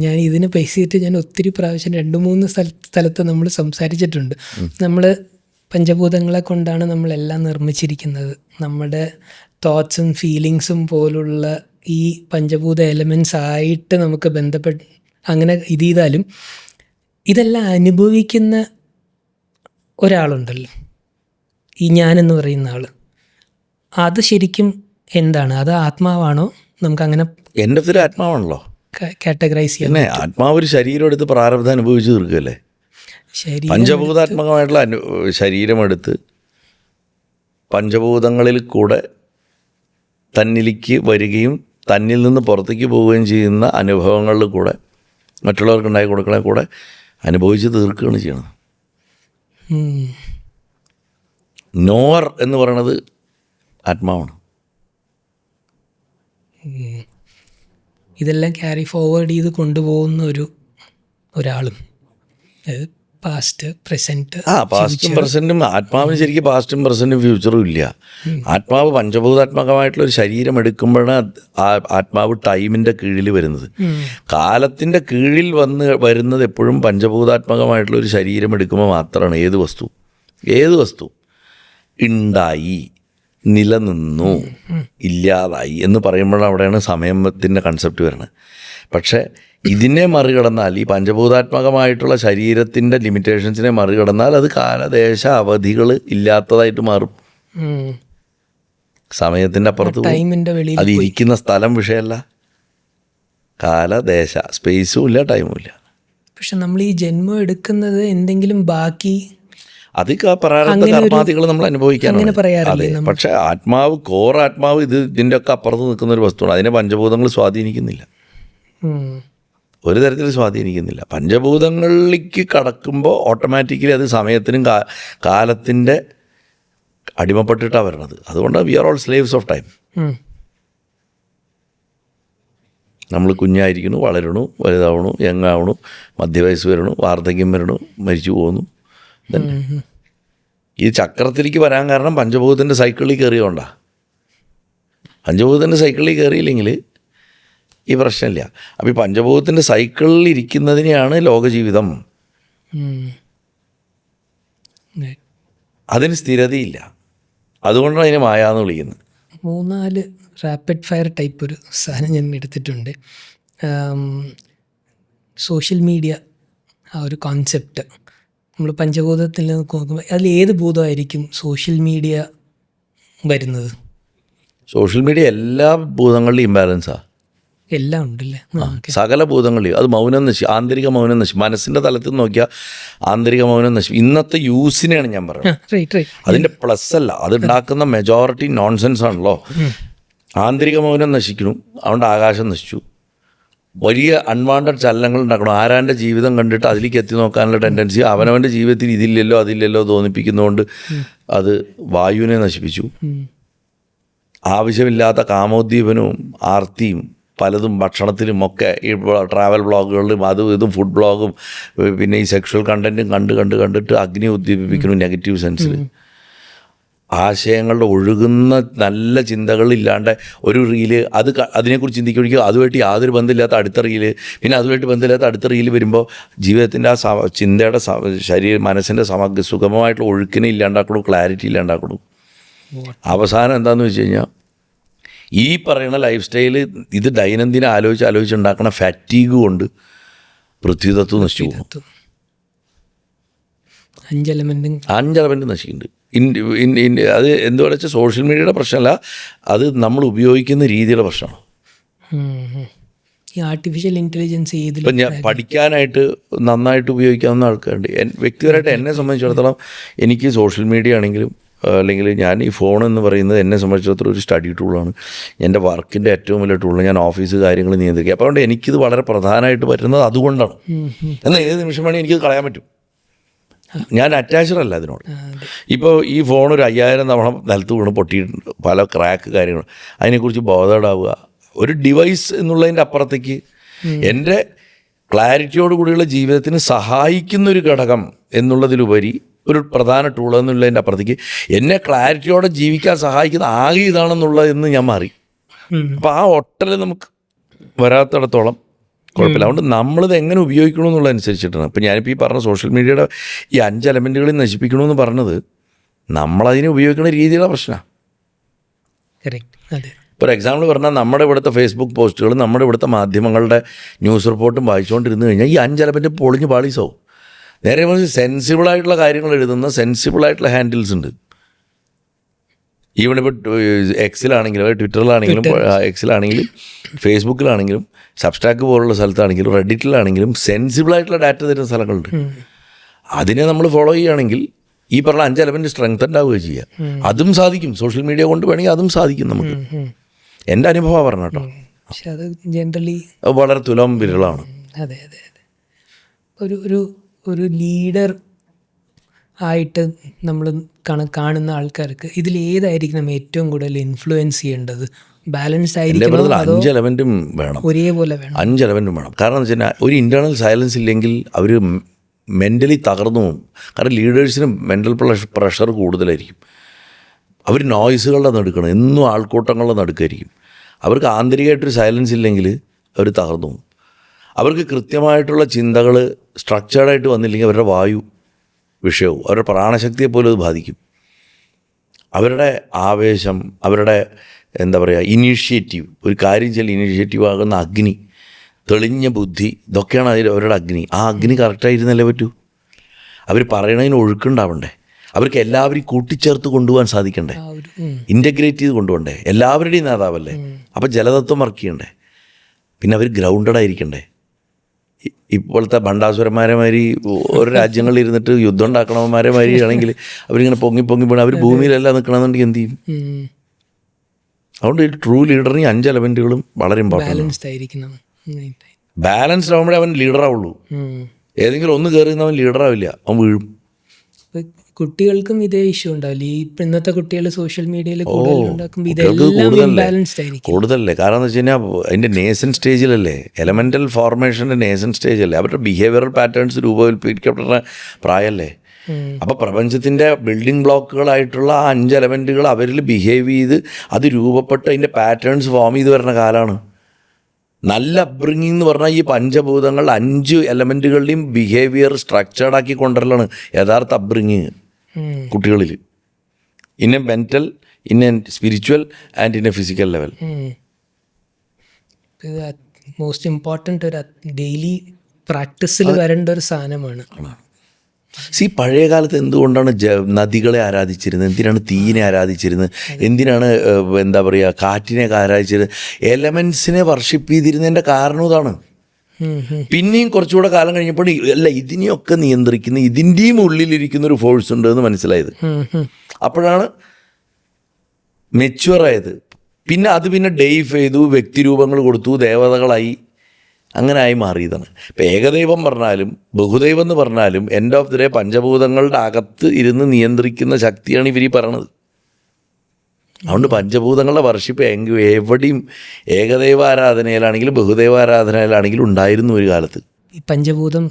ഞാൻ ഇതിന് പൈസയിട്ട് ഞാൻ ഒത്തിരി പ്രാവശ്യം 2-3 സ്ഥലത്ത് നമ്മൾ സംസാരിച്ചിട്ടുണ്ട്. നമ്മൾ പഞ്ചഭൂതങ്ങളെ കൊണ്ടാണ് നമ്മളെല്ലാം നിർമ്മിച്ചിരിക്കുന്നത്. നമ്മുടെ തോട്ട്സും ഫീലിങ്സും പോലുള്ള ഈ പഞ്ചഭൂത എലമെൻറ്റ്സ് ആയിട്ട് നമുക്ക് ബന്ധപ്പെട്ട് അങ്ങനെ ഇത് ചെയ്താലും ഇതെല്ലാം അനുഭവിക്കുന്ന ഒരാളുണ്ടല്ലോ, ഈ ഞാനെന്ന് പറയുന്ന ആൾ. അത് ശരിക്കും എന്താണ്? അത് ആത്മാവാണോ? നമുക്കങ്ങനെ എൻ്റെ ഒരു ആത്മാവാണല്ലോ കാറ്റഗറൈസ് ചെയ്യാൻ. ആത്മാവ് ഒരു ശരീരം എടുത്ത് പ്രാരബ്ധം അനുഭവിച്ച് തീർക്കുകയല്ലേ. പഞ്ചഭൂതാത്മകമായിട്ടുള്ള ശരീരമെടുത്ത് പഞ്ചഭൂതങ്ങളിൽ കൂടെ തന്നിലേക്ക് വരികയും തന്നിൽ നിന്ന് പുറത്തേക്ക് പോവുകയും ചെയ്യുന്ന അനുഭവങ്ങളിൽ കൂടെ മറ്റുള്ളവർക്ക് ഉണ്ടാക്കി കൊടുക്കണ കൂടെ അനുഭവിച്ച് തീർക്കുകയാണ് ചെയ്യണത്. നോവർ എന്ന് പറയണത് ആത്മാവാണ്. ഇതെല്ലാം ക്യാരി ഫോർവേഡ് ചെയ്ത് കൊണ്ടുപോകുന്ന ഒരാളും, അതായത് പാസ്റ്റ് പ്രസൻറ്റ്. പാസ്റ്റും പ്രസൻറ്റും. ആത്മാവിന് ശരിക്കും പാസ്റ്റും പ്രസൻറ്റും ഫ്യൂച്ചറും ഇല്ല. ആത്മാവ് പഞ്ചഭൂതാത്മകമായിട്ടുള്ളൊരു ശരീരം എടുക്കുമ്പോഴാണ് ആത്മാവ് ടൈമിൻ്റെ കീഴിൽ വരുന്നത്. കാലത്തിൻ്റെ കീഴിൽ വരുന്നത് എപ്പോഴും പഞ്ചഭൂതാത്മകമായിട്ടുള്ളൊരു ശരീരം എടുക്കുമ്പോൾ മാത്രമാണ്. ഏത് വസ്തു ഉണ്ടായി, നിലനിന്നു, ഇല്ലാതായി എന്ന് പറയുമ്പോഴാണ് അവിടെയാണ് സമയത്തിൻ്റെ കൺസെപ്റ്റ് വരുന്നത്. പക്ഷേ ഇതിനെ മറികടന്നാൽ, ഈ പഞ്ചഭൂതാത്മകമായിട്ടുള്ള ശരീരത്തിൻ്റെ ലിമിറ്റേഷൻസിനെ മറികടന്നാൽ അത് കാലദേശ അവധികൾ ഇല്ലാത്തതായിട്ട് മാറും. സമയത്തിൻ്റെ അപ്പുറത്ത് അത് ഇരിക്കുന്ന സ്ഥലം വിഷയമല്ല. കാലദേശ സ്പേസും ഇല്ല, ടൈമും ഇല്ല. പക്ഷെ നമ്മൾ ഈ ജന്മം എടുക്കുന്നത് എന്തെങ്കിലും ബാക്കി അത് പ്രാരബ്ധ കർമാദികൾ നമ്മൾ അനുഭവിക്കാനാണ്. അതെ, പക്ഷെ ആത്മാവ്, കോർ ആത്മാവ് ഇതിൻ്റെ ഒക്കെ അപ്പുറത്ത് നിൽക്കുന്ന ഒരു വസ്തുവാണ്. അതിനെ പഞ്ചഭൂതങ്ങൾ സ്വാധീനിക്കുന്നില്ല, ഒരു തരത്തിൽ സ്വാധീനിക്കുന്നില്ല. പഞ്ചഭൂതങ്ങളിലേക്ക് കടക്കുമ്പോൾ ഓട്ടോമാറ്റിക്കലി അത് സമയത്തിനും കാലത്തിൻ്റെ അടിമപ്പെട്ടിട്ടാണ് വരണത്. അതുകൊണ്ട് we are all slaves of time. നമ്മൾ കുഞ്ഞായിരിക്കുന്നു, വളരണു, വലുതാവണു, യങ്ങാവണു, മധ്യവയസ്സ് വരണു, വാർദ്ധക്യം വരണു, മരിച്ചു പോകുന്നു. ഈ ചക്രത്തിലേക്ക് വരാൻ കാരണം പഞ്ചഭൂതത്തിൻ്റെ സൈക്കിളിൽ കയറിയോണ്ടാണ്. പഞ്ചഭൂതത്തിൻ്റെ സൈക്കിളിൽ കയറിയില്ലെങ്കിൽ ഈ പ്രശ്നമില്ല. അപ്പോൾ ഈ പഞ്ചഭൂതത്തിൻ്റെ സൈക്കിളിൽ ഇരിക്കുന്നതിനെയാണ് ലോകജീവിതം. അതിന് സ്ഥിരതയില്ല. അതുകൊണ്ടാണ് അതിനെ മായ എന്ന് വിളിക്കുന്നത്. 3-4 റാപ്പിഡ് ഫയർ ടൈപ്പ് ഒരു സാധനം ഞാൻ എടുത്തിട്ടുണ്ട്. സോഷ്യൽ മീഡിയ, ആ ഒരു കോൺസെപ്റ്റ് നമ്മൾ പഞ്ചഭൂതത്തിൽ നോക്കുമ്പോൾ അതിൽ ഏത് ഭൂതമായിരിക്കും സോഷ്യൽ മീഡിയ വരുന്നത്? സോഷ്യൽ മീഡിയ എല്ലാ ഭൂതങ്ങളിലും ഇംബാലൻസാണ്. എല്ലാം ഉണ്ടല്ലേ, സകല ഭൂതങ്ങളിലും. അത് മൗനം ആന്തരിക മൗനം മനസ്സിൻ്റെ തലത്തിൽ നോക്കിയാൽ ആന്തരിക മൗനം ഇന്നത്തെ യൂസിനെയാണ് ഞാൻ പറയുന്നത്. അതിൻ്റെ പ്ലസ് അല്ല, അത് ഉണ്ടാക്കുന്ന മെജോറിറ്റി നോൺസെൻസ് ആണല്ലോ. ആന്തരിക മൗനം നശിക്കണം, അതുകൊണ്ട് ആകാശം നശിച്ചു. വലിയ അൺവാണ്ടഡ് ചലനങ്ങൾ ഉണ്ടാക്കണം. ആരാൻ്റെ ജീവിതം കണ്ടിട്ട് അതിലേക്ക് എത്തി നോക്കാനുള്ള ടെൻഡൻസി അവനവൻ്റെ ജീവിതത്തിൽ ഇതില്ലല്ലോ അതില്ലല്ലോ തോന്നിപ്പിക്കുന്നതുകൊണ്ട് അത് വായുവിനെ നശിപ്പിച്ചു. ആവശ്യമില്ലാത്ത കാമോദ്ദീപനവും ആർത്തിയും പലതും ഭക്ഷണത്തിലും ഒക്കെ, ഈ ട്രാവൽ ബ്ലോഗുകളിലും അതും ഇതും ഫുഡ് ബ്ലോഗും പിന്നെ ഈ സെക്ഷൽ കണ്ടൻറ്റും കണ്ടിട്ട് അഗ്നി ഉദ്ദീപിപ്പിക്കുന്നു നെഗറ്റീവ് സെൻസിൽ. ആശയങ്ങളുടെ ഒഴുകുന്ന നല്ല ചിന്തകളില്ലാണ്ട് ഒരു റീല് അതിനെക്കുറിച്ച് ചിന്തിക്കുമ്പോൾ അതുമായിട്ട് യാതൊരു ബന്ധമില്ലാത്ത അടുത്ത റീല്, പിന്നെ അതുമായിട്ട് ബന്ധമില്ലാത്ത അടുത്ത റീല് വരുമ്പോൾ ജീവിതത്തിൻ്റെ ആ ചിന്തയുടെ മനസ്സിൻ്റെ സുഗമമായിട്ടുള്ള ഒഴുക്കിനെ ഇല്ലാണ്ടാക്കണു, ക്ലാരിറ്റി ഇല്ലാണ്ടാക്കണു. അവസാനം എന്താണെന്ന് വെച്ച് കഴിഞ്ഞാൽ ഈ പറയുന്ന ലൈഫ് സ്റ്റൈല് ഇത് ദൈനംദിനം ആലോചിച്ചുണ്ടാക്കുന്ന ഫാറ്റീഗ് കൊണ്ട് പൃഥ്വിതത്വം നശിച്ചു പോകും. 5 എലമെൻറ്റ് നശിക്കുന്നുണ്ട്. അത് എന്ത് വെച്ചാൽ സോഷ്യൽ മീഡിയയുടെ പ്രശ്നമല്ല, അത് നമ്മൾ ഉപയോഗിക്കുന്ന രീതിയുടെ പ്രശ്നമാണ്. ആർട്ടിഫിഷ്യൽ ഇൻ്റലിജൻസ് ഇപ്പം ഞാൻ പഠിക്കാനായിട്ട് നന്നായിട്ട് ഉപയോഗിക്കാവുന്ന ആൾക്കാരുണ്ട്. വ്യക്തിപരമായിട്ട് എന്നെ സംബന്ധിച്ചിടത്തോളം എനിക്ക് സോഷ്യൽ മീഡിയ ആണെങ്കിലും അല്ലെങ്കിൽ ഞാൻ ഈ ഫോൺ എന്ന് പറയുന്നത് എന്നെ സംബന്ധിച്ചിടത്തോളം ഒരു സ്റ്റഡി ടൂളാണ്. എൻ്റെ വർക്കിൻ്റെ ഏറ്റവും വലിയ ടൂളാണ്. ഞാൻ ഓഫീസ് കാര്യങ്ങൾ നിയന്ത്രിക്കുക. അപ്പോൾ അതുകൊണ്ട് എനിക്കിത് വളരെ പ്രധാനമായിട്ട് പറ്റുന്നത് അതുകൊണ്ടാണ്. എന്നാൽ ഏത് നിമിഷം വേണമെങ്കിൽ എനിക്കത് കളയാൻ പറ്റും. ഞാൻ അറ്റാച്ച്ഡ് അല്ല അതിനോട്. ഇപ്പോൾ ഈ ഫോൺ ഒരു 5000 തവണ നിലത്ത് വീണ് പൊട്ടിയിട്ടുണ്ട്, പല ക്രാക്ക് കാര്യങ്ങൾ. അതിനെക്കുറിച്ച് ബോധേഡാവുക ഒരു ഡിവൈസ് എന്നുള്ളതിൻ്റെ അപ്പുറത്തേക്ക് എൻ്റെ ക്ലാരിറ്റിയോട് കൂടിയുള്ള ജീവിതത്തിന് സഹായിക്കുന്നൊരു ഘടകം എന്നുള്ളതിലുപരി ഒരു പ്രധാന ടൂൾ എന്നുള്ളതിൻ്റെ അപ്പുറത്തേക്ക് എന്നെ ക്ലാരിറ്റിയോടെ ജീവിക്കാൻ സഹായിക്കുന്ന ആകെ ഇതാണെന്നുള്ളതെന്ന് ഞാൻ മാറി. അപ്പോൾ ആ ഒട്ടൽ നമുക്ക് വരാത്തിടത്തോളം കുഴപ്പമില്ല. അതുകൊണ്ട് നമ്മളിത് എങ്ങനെ ഉപയോഗിക്കണമെന്നുള്ളതനുസരിച്ചിട്ടാണ്. ഇപ്പം ഞാനിപ്പോൾ ഈ പറഞ്ഞ സോഷ്യൽ മീഡിയയുടെ ഈ 5 എലമെൻറ്റുകളിൽ നശിപ്പിക്കണമെന്ന് പറഞ്ഞത് നമ്മളതിനെ ഉപയോഗിക്കുന്ന രീതിയിലുള്ള പ്രശ്നമാണ്. കറക്റ്റ്. അതെ. ഫോർ എക്സാമ്പിൾ പറഞ്ഞാൽ നമ്മുടെ ഇവിടുത്തെ ഫേസ്ബുക്ക് പോസ്റ്റുകളും നമ്മുടെ ഇവിടുത്തെ മാധ്യമങ്ങളുടെ ന്യൂസ് റിപ്പോർട്ടും വായിച്ചുകൊണ്ടിരുന്ന് കഴിഞ്ഞാൽ ഈ 5 എലമെൻറ്റ് പൊളിഞ്ഞ് പാളീസാവും. നേരെ മറിച്ച് സെൻസിബിളായിട്ടുള്ള കാര്യങ്ങൾ എഴുതുന്ന സെൻസിബിളായിട്ടുള്ള ഹാൻഡിൽസ് ഉണ്ട്. ഈവൺ ഇപ്പോൾ എക്സിലാണെങ്കിലും ട്വിറ്ററിലാണെങ്കിലും എക്സിലാണെങ്കിലും ഫേസ്ബുക്കിലാണെങ്കിലും സബ്സ്റ്റാക്ക് പോലുള്ള സ്ഥലത്താണെങ്കിലും റെഡിറ്റിലാണെങ്കിലും സെൻസിബിളായിട്ടുള്ള ഡാറ്റ തരുന്ന സ്ഥലങ്ങളുണ്ട്. അതിനെ നമ്മൾ ഫോളോ ചെയ്യുകയാണെങ്കിൽ ഈ പറഞ്ഞ 5 എലമെൻറ്റ് സ്ട്രെങ്ത് ഉണ്ടാവുകയും ചെയ്യുക. അതും സാധിക്കും. സോഷ്യൽ മീഡിയ കൊണ്ട് വേണമെങ്കിൽ അതും സാധിക്കും നമുക്ക്. എൻ്റെ അനുഭവം പറഞ്ഞ കേട്ടോ. പക്ഷെ അത് ജനറലി വളരെ തുലം വിരളാണ്. അതെ അതെ അതെ. ഒരു ലീഡർ ആയിട്ട് നമ്മൾ കാണുന്ന ആൾക്കാർക്ക് ഇതിലേതായിരിക്കണം ഏറ്റവും കൂടുതൽ ഇൻഫ്ലുവൻസ് ചെയ്യേണ്ടത്? ബാലൻസ് ആയിരിക്കും, 5 എലമെൻറ്റും വേണം, ഒരേപോലെ വേണം. 5 എലമെൻറ്റും വേണം. കാരണം എന്ന് വെച്ച് കഴിഞ്ഞാൽ ഒരു ഇൻറ്റേർണൽ സൈലൻസ് ഇല്ലെങ്കിൽ അവർ മെൻ്റലി തകർന്നു പോകും. കാരണം ലീഡേഴ്സിന് മെൻ്റൽ പ്രഷർ കൂടുതലായിരിക്കും. അവർ നോയ്സുകളുടെ നടുക്കണം, എന്നും ആൾക്കൂട്ടങ്ങളുടെ നടുക്കായിരിക്കും. അവർക്ക് ആന്തരികമായിട്ടൊരു സൈലൻസ് ഇല്ലെങ്കിൽ അവർ തകർന്നു പോകും. അവർക്ക് കൃത്യമായിട്ടുള്ള ചിന്തകൾ സ്ട്രക്ചേർഡായിട്ട് വന്നില്ലെങ്കിൽ അവരുടെ വായു വിഷയവും അവരുടെ പ്രാണശക്തിയെ പോലും അത് ബാധിക്കും. അവരുടെ ആവേശം, അവരുടെ എന്താ പറയുക, ഇനീഷ്യേറ്റീവ്, ഒരു കാര്യം ചെയ്യൽ ഇനീഷ്യേറ്റീവ് ആകുന്ന അഗ്നി, തെളിഞ്ഞ ബുദ്ധി, ഇതൊക്കെയാണ് അവരുടെ അഗ്നി. ആ അഗ്നി കറക്റ്റായിരുന്നല്ലേ പറ്റൂ. അവർ പറയണതിന് ഒഴുക്കുണ്ടാവണ്ടേ, അവർക്ക് എല്ലാവരെയും കൂട്ടിച്ചേർത്ത് കൊണ്ടുപോകാൻ സാധിക്കണ്ടേ, ഇൻ്റഗ്രേറ്റ് ചെയ്ത് കൊണ്ടുപോകണ്ടേ, എല്ലാവരുടെയും നേതാവല്ലേ. അപ്പോൾ ജലതത്വം വർക്ക് ചെയ്യണ്ടേ, പിന്നെ അവർ ഗ്രൗണ്ടഡ് ആയിരിക്കണ്ടേ. ഇപ്പോഴത്തെ ഭണ്ഡാസുരന്മാരെ മാതിരി ഓരോ രാജ്യങ്ങളിൽ ഇരുന്നിട്ട് യുദ്ധം ഉണ്ടാക്കണവന്മാരെ മാതിരി ആണെങ്കിൽ അവരിങ്ങനെ പൊങ്ങി പോകണം. അവർ ഭൂമിയിലല്ല നിൽക്കണമെന്നുണ്ടെങ്കിൽ എന്ത് ചെയ്യും? അതുകൊണ്ട് ഒരു ട്രൂ ലീഡറിന് 5 എലമെൻറ്റുകളും വളരെ ഇമ്പോർട്ടൻ്റ് ആയിരിക്കണം. ബാലൻസ്ഡ് ആകുമ്പോഴേ അവൻ ലീഡറാവുള്ളൂ. ഏതെങ്കിലും ഒന്ന് കയറി അവൻ ലീഡറാവില്ല, അവൻ വീഴും. കുട്ടികൾക്കും ഇതേ ഇഷ്യൂ ഉണ്ടാവില്ല. ഈ ഇന്നത്തെ കുട്ടികൾ സോഷ്യൽ മീഡിയയിൽ കൂടുതലല്ലേ. കാരണം എന്ന് വെച്ച് കഴിഞ്ഞാൽ അതിൻ്റെ നേസൻ സ്റ്റേജിലല്ലേ, എലമെൻ്റൽ ഫോർമേഷൻ്റെ നേസൻ സ്റ്റേജല്ലേ, അവരുടെ ബിഹേവിയറൽ പാറ്റേൺസ് രൂപകൽപ്പിക്കപ്പെട്ട പ്രായമല്ലേ. അപ്പോൾ പ്രപഞ്ചത്തിൻ്റെ ബിൽഡിംഗ് ബ്ലോക്കുകളായിട്ടുള്ള ആ 5 എലമെൻറ്റുകൾ അവരിൽ ബിഹേവ് ചെയ്ത് അത് രൂപപ്പെട്ട് അതിൻ്റെ പാറ്റേൺസ് ഫോം ചെയ്ത് വരുന്ന കാലമാണ്. നല്ല അപ്ബ്രിങ്ങിങ് എന്ന് പറഞ്ഞാൽ ഈ പഞ്ചഭൂതങ്ങൾ 5 എലമെൻറ്റുകളുടെയും ബിഹേവിയർ സ്ട്രക്ചേർഡാക്കി കൊണ്ടുവരലാണ് യഥാർത്ഥ അപ്ബ്രിങ്ങിങ് കുട്ടികളിൽ. In A mental, in A spiritual and in A physical level. Most important ഒരു ഡെയിലി പ്രാക്ടീസിൽ വരേണ്ട ഒരു സാധനമാണ്. പഴയ കാലത്ത് എന്തുകൊണ്ടാണ് നദികളെ ആരാധിച്ചിരുന്നത്, എന്തിനാണ് തീയിനെ ആരാധിച്ചിരുന്നത്, എന്തിനാണ് എന്താ പറയുക കാറ്റിനെയൊക്കെ ആരാധിച്ചിരുന്നത്? എലമെൻസിനെ വർഷിപ്പ് ചെയ്തിരുന്നതിൻ്റെ കാരണം ഇതാണ്. പിന്നെയും കുറച്ചുകൂടെ കാലം കഴിഞ്ഞപ്പോൾ അല്ല, ഇതിനെയൊക്കെ നിയന്ത്രിക്കുന്ന ഇതിൻ്റെയും ഉള്ളിലിരിക്കുന്ന ഒരു ഫോഴ്സ് ഉണ്ട് എന്ന് മനസ്സിലായത്. അപ്പോഴാണ് മെച്യൂറായത്. പിന്നെ അത് ഡെയ്ഫ് ചെയ്തു, വ്യക്തിരൂപങ്ങൾ കൊടുത്തു, ദേവതകളായി, അങ്ങനെ ആയി മാറിയതാണ്. ഇപ്പം ഏകദൈവം പറഞ്ഞാലും ബഹുദൈവം എന്ന് പറഞ്ഞാലും എൻഡ് ഓഫ് ദി ഡേ പഞ്ചഭൂതങ്ങളുടെ അകത്ത് ഇരുന്ന് നിയന്ത്രിക്കുന്ന ശക്തിയാണ് ഇവർ പറയണത്. അതുകൊണ്ട് പഞ്ചഭൂതങ്ങളുടെ വർഷിപ്പ് എവിടെയും ഏകദൈവ ആരാധനയിലാണെങ്കിലും ബഹുദൈവ ആരാധനയിലാണെങ്കിലും ഉണ്ടായിരുന്നു ഒരു കാലത്ത്. ഈ പഞ്ചഭൂതം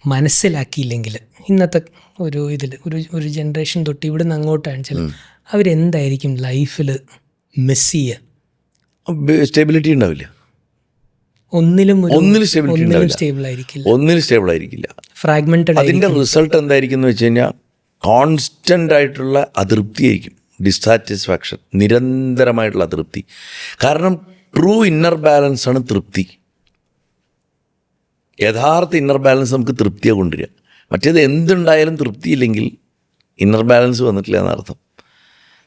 മനസ്സിലാക്കിയില്ലെങ്കിൽ ഇന്നത്തെ ഒരു ജനറേഷൻ തൊട്ട് ഇവിടെ നിന്ന് അങ്ങോട്ടാണ് ചില അവരെന്തായിരിക്കും ലൈഫിൽ മിസ് ചെയ്യുക? സ്റ്റെബിലിറ്റി ഉണ്ടാവില്ല. ഒന്നിലും സ്റ്റേബിൾ ആയിരിക്കില്ല. ഫ്രാഗ്മെന്റഡ്. അതിൻ്റെ റിസൾട്ട് എന്തായിരിക്കും എന്ന് വെച്ച് കഴിഞ്ഞാൽ കോൺസ്റ്റൻ്റ് ആയിട്ടുള്ള അതൃപ്തി ആയിരിക്കും, ഡിസാറ്റിസ്ഫാക്ഷൻ, നിരന്തരമായിട്ടുള്ള അതൃപ്തി. കാരണം ട്രൂ ഇന്നർ ബാലൻസ് ആണ് തൃപ്തി. യഥാർത്ഥ ഇന്നർ ബാലൻസ് നമുക്ക് തൃപ്തിയെ കൊണ്ടുവരിക. മറ്റേത് എന്തുണ്ടായാലും തൃപ്തിയില്ലെങ്കിൽ ഇന്നർ ബാലൻസ് വന്നിട്ടില്ല എന്നർത്ഥം.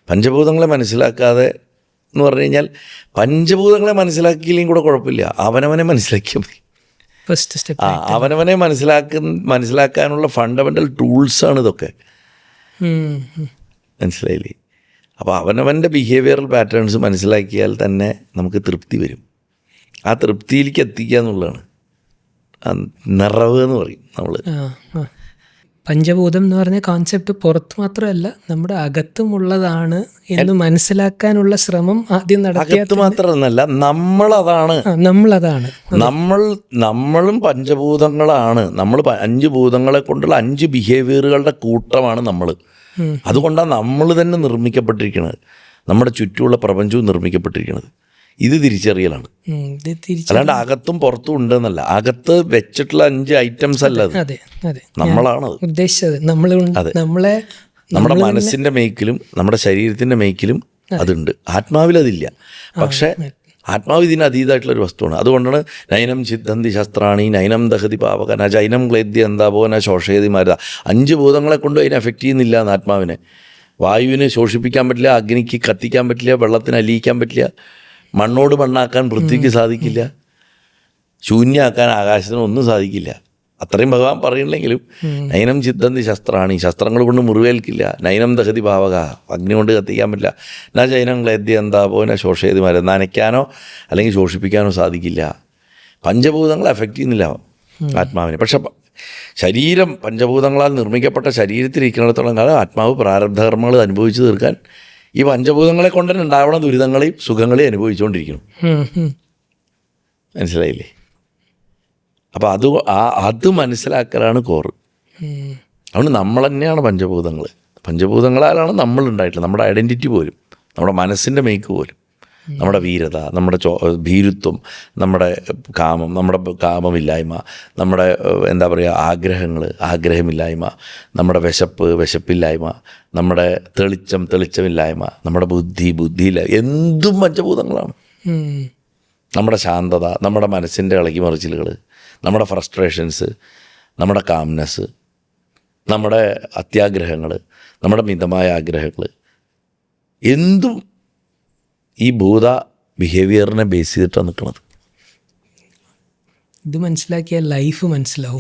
പഞ്ചഭൂതങ്ങളെ മനസ്സിലാക്കാതെ എന്ന് പറഞ്ഞു കഴിഞ്ഞാൽ പഞ്ചഭൂതങ്ങളെ മനസ്സിലാക്കിയില്ലെങ്കിൽ കൂടെ കുഴപ്പമില്ല, അവനവനെ മനസ്സിലാക്കിയാൽ മതി. First step. അവനവനെ മനസ്സിലാക്കാനുള്ള ഫണ്ടമെൻ്റൽ ടൂൾസാണ് ഇതൊക്കെ. മനസ്സിലായില്ലേ? അപ്പോൾ അവനവൻ്റെ ബിഹേവിയറൽ പാറ്റേൺസ് മനസ്സിലാക്കിയാൽ തന്നെ നമുക്ക് തൃപ്തി വരും. ആ തൃപ്തിയിലേക്ക് എത്തിക്കുക എന്നുള്ളതാണ് നിറവ് എന്ന് പറയും നമ്മൾ. പഞ്ചഭൂതം എന്ന് പറഞ്ഞ കോൺസെപ്റ്റ് പുറത്ത് മാത്രമല്ല നമ്മുടെ അകത്തുമുള്ളതാണ് എന്ന് മനസ്സിലാക്കാനുള്ള ശ്രമം ആദ്യം നടത്തിയ. അകത്ത് മാത്രമെന്നല്ല, നമ്മളതാണ്. നമ്മളും പഞ്ചഭൂതങ്ങളാണ്. നമ്മൾ 5 ഭൂതങ്ങളെ കൊണ്ടുള്ള 5 ബിഹേവിയറുകളുടെ കൂട്ടമാണ് നമ്മൾ. അതുകൊണ്ടാണ് നമ്മൾ തന്നെ നിർമ്മിക്കപ്പെട്ടിരിക്കുന്നത്, നമ്മുടെ ചുറ്റുമുള്ള പ്രപഞ്ചവും നിർമ്മിക്കപ്പെട്ടിരിക്കുന്നത്. ഇത് തിരിച്ചറിയലാണ്. ഇത് തിരിച്ച് അല്ലാണ്ട് അകത്തും പുറത്തും ഉണ്ടെന്നല്ല, അകത്ത് വെച്ചിട്ടുള്ള 5 ഐറ്റംസ് അല്ല അത്, അതെ അതെ നമ്മളാണത് ഉദ്ദേശിച്ചത്. നമ്മളെ നമ്മുടെ മനസ്സിൻ്റെ മേക്കിലും നമ്മുടെ ശരീരത്തിൻ്റെ മേക്കിലും അതുണ്ട്, ആത്മാവിലതില്ല. പക്ഷേ ആത്മാവ് ഇതിന് അതീതമായിട്ടുള്ളൊരു വസ്തുവാണ്. അതുകൊണ്ടാണ് നൈനം ചിദ്ധന്തി ശസ്ത്രാണി നൈനം ദഹതി പാവക ന ജൈനം ക്ലേദ്യ എന്താപോ ന ശോഷയതി മരുത. 5 ഭൂതങ്ങളെ കൊണ്ട് അതിനെ എഫക്റ്റ് ചെയ്യുന്നില്ല എന്ന് ആത്മാവിനെ. വായുവിന് ശോഷിപ്പിക്കാൻ പറ്റില്ല, അഗ്നിക്ക് കത്തിക്കാൻ പറ്റില്ല, വെള്ളത്തിന് അലിയിക്കാൻ പറ്റില്ല, മണ്ണോട് മണ്ണാക്കാൻ പൃഥ്വിക്ക് സാധിക്കില്ല, ശൂന്യാക്കാൻ ആകാശത്തിന് ഒന്നും സാധിക്കില്ല. അത്രയും ഭഗവാൻ പറയണില്ലെങ്കിലും നൈനം ചിദ്ധന്തി ശസ്ത്രാണി, ശസ്ത്രങ്ങൾ കൊണ്ട് മുറിവേൽക്കില്ല, നൈനം ദഹതി പാവക, അഗ്നി കൊണ്ട് കത്തിക്കാൻ പറ്റില്ല, ന ജൈനം ക്ലേദ്യ എന്താപോ ന ശോഷയതി മരം, നനയ്ക്കാനോ അല്ലെങ്കിൽ ശോഷിപ്പിക്കാനോ സാധിക്കില്ല. പഞ്ചഭൂതങ്ങളെ എഫക്റ്റ് ചെയ്യുന്നില്ല ആത്മാവിനെ. പക്ഷെ ശരീരം പഞ്ചഭൂതങ്ങളാൽ നിർമ്മിക്കപ്പെട്ട ശരീരത്തിലിരിക്കുന്നിടത്തോളം കാലം ആത്മാവ് പ്രാരബ്ധകർമ്മങ്ങൾ അനുഭവിച്ച് തീർക്കാൻ ഈ പഞ്ചഭൂതങ്ങളെ കൊണ്ട് തന്നെ ഉണ്ടാവണ ദുരിതങ്ങളെയും സുഖങ്ങളെയും അനുഭവിച്ചുകൊണ്ടിരിക്കണം. മനസ്സിലായില്ലേ? അപ്പോൾ അത് മനസ്സിലാക്കലാണ് കോറ്. അതുകൊണ്ട് നമ്മൾ തന്നെയാണ് പഞ്ചഭൂതങ്ങൾ. പഞ്ചഭൂതങ്ങളാലാണ് നമ്മളുണ്ടായിട്ടുള്ളത്. നമ്മുടെ ഐഡൻറ്റിറ്റി പോലും, നമ്മുടെ മനസ്സിൻ്റെ മേക്ക് പോലും, നമ്മുടെ വീരത, നമ്മുടെ ഭീരുത്വം, നമ്മുടെ കാമം, നമ്മുടെ കാമമില്ലായ്മ, നമ്മുടെ എന്താ പറയുക ആഗ്രഹമില്ലായ്മ, നമ്മുടെ വിശപ്പില്ലായ്മ, നമ്മുടെ തെളിച്ചമില്ലായ്മ, നമ്മുടെ ബുദ്ധിയില്ലായ്മ, എന്തും പഞ്ചഭൂതങ്ങളാണ്. നമ്മുടെ ശാന്തത, നമ്മുടെ മനസ്സിൻ്റെ ഇളകിമറിച്ചിലുകൾ, നമ്മുടെ ഫ്രസ്ട്രേഷൻസ്, നമ്മുടെ കാംനെസ്, നമ്മുടെ അത്യാഗ്രഹങ്ങൾ, നമ്മുടെ മിതമായ ആഗ്രഹങ്ങൾ, എന്തും ഈ ഭൂത ബിഹേവിയറിനെ ബേസ് ചെയ്തിട്ടാണ് നിൽക്കുന്നത്. ഇത് മനസ്സിലാക്കിയാൽ ലൈഫ് മനസ്സിലാവും.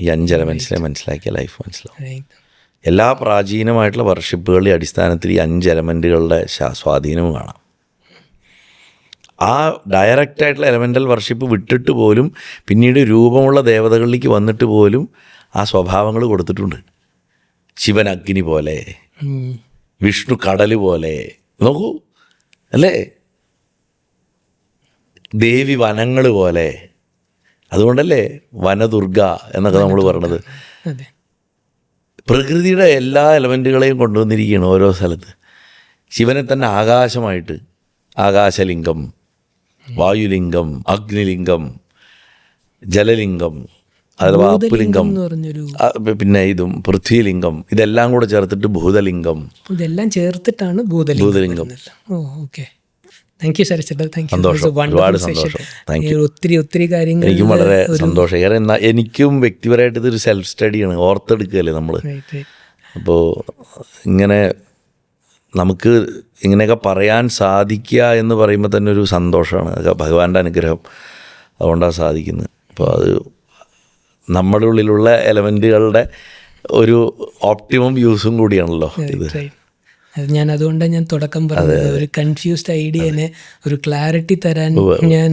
ഈ 5 എലമെൻറ്റ്സിനെ മനസ്സിലാക്കിയ ലൈഫ് മനസ്സിലാവും. എല്ലാ പ്രാചീനമായിട്ടുള്ള വർഷിപ്പുകളുടെ അടിസ്ഥാനത്തിൽ ഈ 5 എലമെൻറ്റുകളുടെ സ്വാധീനവും കാണാം. ആ ഡയറക്റ്റായിട്ടുള്ള എലമെൻ്റൽ വർഷിപ്പ് വിട്ടിട്ട് പോലും പിന്നീട് രൂപമുള്ള ദേവതകളിലേക്ക് വന്നിട്ട് പോലും ആ സ്വഭാവങ്ങൾ കൊടുത്തിട്ടുണ്ട്. ശിവൻ അഗ്നി പോലെ, വിഷ്ണു കടൽ പോലെ, നോക്കൂ അല്ലേ, ദേവി വനങ്ങൾ പോലെ. അതുകൊണ്ടല്ലേ വനദുർഗ എന്നൊക്കെ നമ്മൾ പറയണത്. പ്രകൃതിയുടെ എല്ലാ എലമെൻറ്റുകളെയും കൊണ്ടുവന്നിരിക്കുകയാണ് ഓരോ സ്ഥലത്ത്. ശിവനെ തന്നെ ആകാശമായിട്ട്, ആകാശലിംഗം, വായുലിംഗം, അഗ്നിലിംഗം, ജലലിംഗം, അഥവാ അപ്പുലിംഗം, പിന്നെ ഇതും പൃഥ്വിലിംഗം, ഇതെല്ലാം കൂടെ ചേർത്തിട്ട് ഭൂതലിംഗം, ഇതെല്ലാം ചേർത്തിട്ടാണ് ഭൂതലിംഗം. Thank you sir. ഒരുപാട് സന്തോഷം. ഒത്തിരി കാര്യങ്ങൾ. എനിക്കും വളരെ സന്തോഷം. കാരണം എനിക്കും വ്യക്തിപരമായിട്ട് ഇതൊരു സെൽഫ് സ്റ്റഡിയാണ്, ഓർത്തെടുക്കുകയല്ലേ നമ്മൾ. അപ്പോൾ ഇങ്ങനെ നമുക്ക് ഇങ്ങനെയൊക്കെ പറയാൻ സാധിക്കുക എന്ന് പറയുമ്പോൾ തന്നെ ഒരു സന്തോഷമാണ്. അതൊക്കെ ഭഗവാന്റെ അനുഗ്രഹം, അതുകൊണ്ടാണ് സാധിക്കുന്നത്. അപ്പോൾ അത് നമ്മുടെ ഉള്ളിലുള്ള എലമെൻറ്റുകളുടെ ഒരു ഓപ്റ്റിമം യൂസും കൂടിയാണല്ലോ ഇത്. ഞാൻ അതുകൊണ്ടാണ് ഞാൻ തുടക്കം പറഞ്ഞത്, ഒരു കൺഫ്യൂസ്ഡ് ഐഡിയനെ ഒരു ക്ലാരിറ്റി തരാൻ ഞാൻ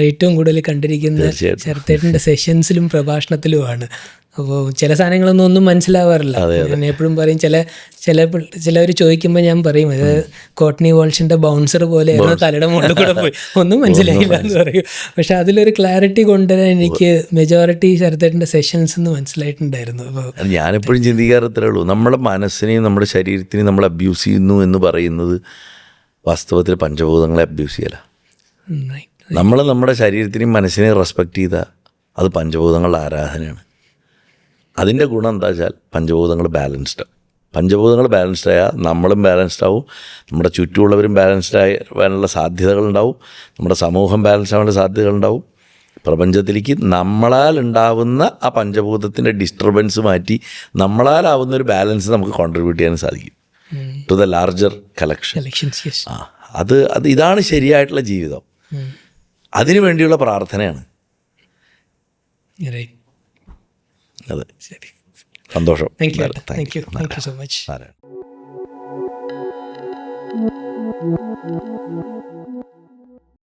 ഏറ്റവും കൂടുതൽ കണ്ടിരിക്കുന്ന ശരത്തേട്ടൻ്റെ സെഷൻസിലും പ്രഭാഷണത്തിലുമാണ്. അപ്പോൾ ചില സാധനങ്ങളൊന്നും ഒന്നും മനസ്സിലാവാറില്ല. ഞാൻ എപ്പോഴും പറയും, ചിലവർ ചോദിക്കുമ്പോൾ ഞാൻ പറയും, അത് കോട്ട്നി വാൾഷിൻ്റെ ബൗൺസർ പോലെയാണ്, തലയുടെ മുകളിൽ കൂടെ പോയി ഒന്നും മനസ്സിലായില്ല എന്ന് പറയും. പക്ഷെ അതിലൊരു ക്ലാരിറ്റി കൊണ്ടുവരാൻ എനിക്ക് മെജോറിറ്റി ശരത്തേട്ടൻ്റെ സെഷൻസ് എന്ന് മനസ്സിലായിട്ടുണ്ടായിരുന്നു. അപ്പോൾ ഞാനെപ്പോഴും ചിന്തിക്കാറത്രേ ഉള്ളൂ, നമ്മുടെ മനസ്സിനെയും നമ്മുടെ ശരീരത്തിനെയും നമ്മൾ അബ്യൂസ് ചെയ്യുന്നു എന്ന് പറയുന്നത് വാസ്തവത്തിൽ പഞ്ചഭൂതങ്ങളെ അബ്യൂസ് ചെയ്യല. നമ്മൾ നമ്മുടെ ശരീരത്തിനെയും മനസ്സിനെയും റെസ്പെക്റ്റ് ചെയ്താൽ അത് പഞ്ചഭൂതങ്ങളുടെ ആരാധനയാണ്. അതിൻ്റെ ഗുണം എന്താ വെച്ചാൽ പഞ്ചഭൂതങ്ങൾ ബാലൻസ്ഡ് ആയാൽ നമ്മളും ബാലൻസ്ഡ് ആവും, നമ്മുടെ ചുറ്റുമുള്ളവരും ബാലൻസ്ഡ് ആവാനുള്ള സാധ്യതകളുണ്ടാവും, നമ്മുടെ സമൂഹം ബാലൻസ് ആവാനുള്ള സാധ്യതകളുണ്ടാവും. പ്രപഞ്ചത്തിലേക്ക് നമ്മളാൽ ഉണ്ടാവുന്ന ആ പഞ്ചഭൂതത്തിൻ്റെ ഡിസ്റ്റർബൻസ് മാറ്റി നമ്മളാലാവുന്ന ഒരു ബാലൻസ് നമുക്ക് കോൺട്രിബ്യൂട്ട് ചെയ്യാൻ സാധിക്കും ടു ദ ലാർജർ കളക്ഷൻ. അത് ഇതാണ് ശരിയായിട്ടുള്ള ജീവിതം. അതിനു വേണ്ടിയുള്ള പ്രാർത്ഥനയാണ്. അതെ, ശരി, സന്തോഷം. Thank you so much.